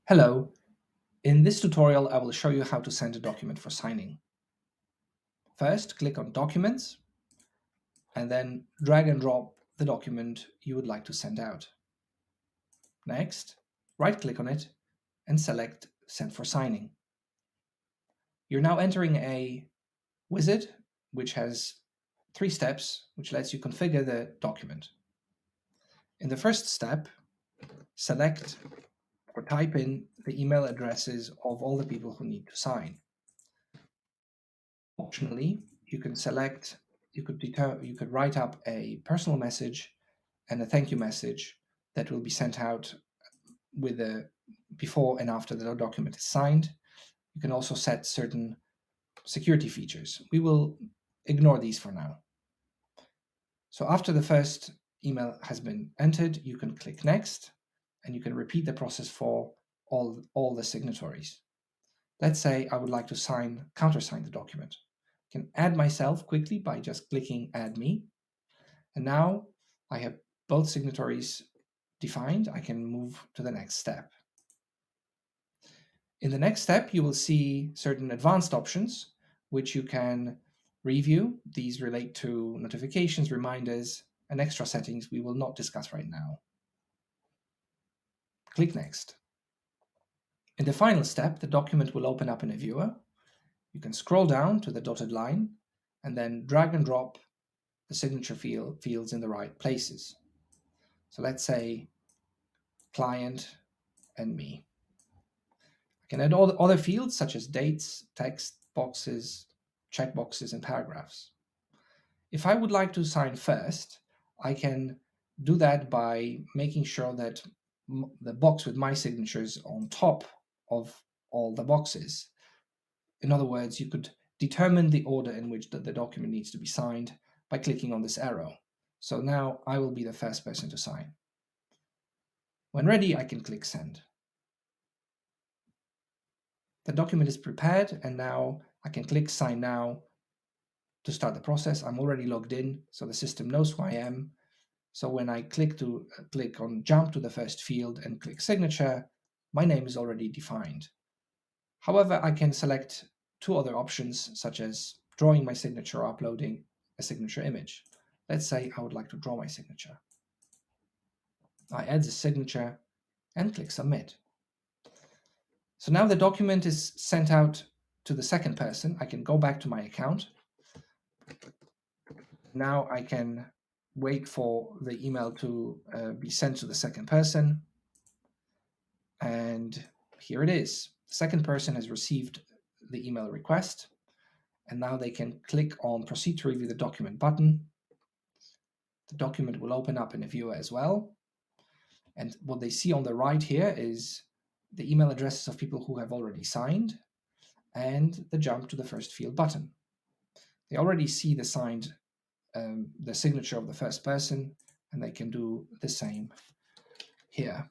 Hello, in this tutorial I will show you how to send a document for signing. First, click on Documents and then drag and drop the document you would like to send out. Next, right-click on it and select Send for Signing. You're now entering a wizard which has 3 steps which lets you configure the document. In the first step, select or type in the email addresses of all the people who need to sign. Optionally, you can select, you could write up a personal message and a thank you message that will be sent out with the before and after the document is signed. You can also set certain security features. We will ignore these for now. So after the first email has been entered, you can click Next, and you can repeat the process for all the signatories. Let's say I would like to countersign the document. I can add myself quickly by just clicking Add Me. And now I have both signatories defined. I can move to the next step. In the next step, you will see certain advanced options, which you can review. These relate to notifications, reminders, and extra settings we will not discuss right now. Click Next. In the final step, the document will open up in a viewer. You can scroll down to the dotted line and then drag and drop the signature fields in the right places. So let's say client and me. I can add all the other fields such as dates, text boxes, checkboxes, and paragraphs. If I would like to sign first, I can do that by making sure that the box with my signature is on top of all the boxes. In other words, you could determine the order in which the document needs to be signed by clicking on this arrow. So now I will be the first person to sign. When ready, I can click Send. The document is prepared, and now I can click Sign Now to start the process. I'm already logged in, so the system knows who I am. So when I click on Jump to the first field and click Signature, my name is already defined. However, I can select 2 other options, such as drawing my signature or uploading a signature image. Let's say I would like to draw my signature. I add the signature and click Submit. So now the document is sent out to the second person. I can go back to my account. Now I can wait for the email to be sent to the second person. And here it is. The second person has received the email request. And now they can click on Proceed to Review the Document button. The document will open up in a viewer as well. And what they see on the right here is the email addresses of people who have already signed and the Jump to the First Field button. They already see the signed, the signature of the first person, and they can do the same here.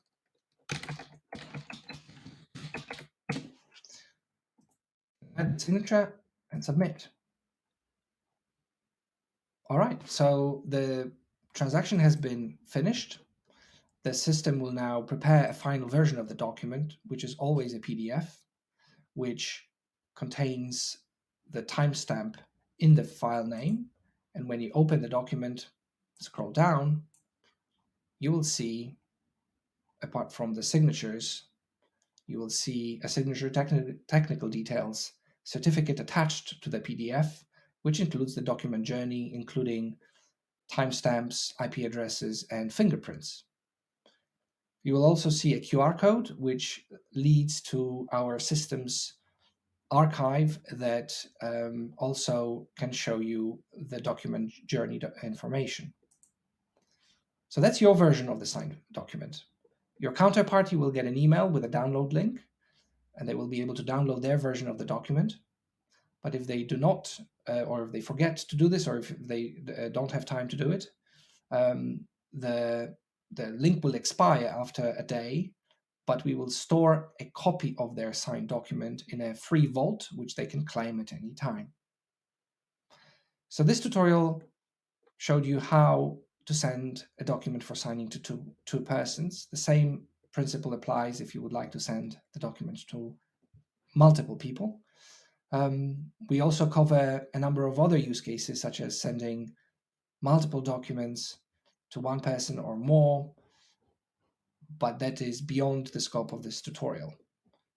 Add the signature and submit. All right, so the transaction has been finished. The system will now prepare a final version of the document, which is always a PDF, which contains the timestamp in the file name. And when you open the document, scroll down, you will see, apart from the signatures, you will see a signature technical details certificate attached to the PDF, which includes the document journey, including timestamps, IP addresses, and fingerprints. You will also see a QR code, which leads to our system's archive that also can show you the document journey information. So that's your version of the signed document. Your counterparty will get an email with a download link, and they will be able to download their version of the document. But if they do not, or if they forget to do this, or if they don't have time to do it, the link will expire after a day, but we will store a copy of their signed document in a free vault, which they can claim at any time. So this tutorial showed you how to send a document for signing to two persons. The same principle applies if you would like to send the document to multiple people. We also cover a number of other use cases, such as sending multiple documents to one person or more, but that is beyond the scope of this tutorial.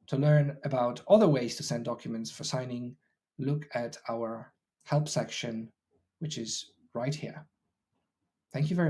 To learn about other ways to send documents for signing, look at our help section, which is right here. Thank you very much.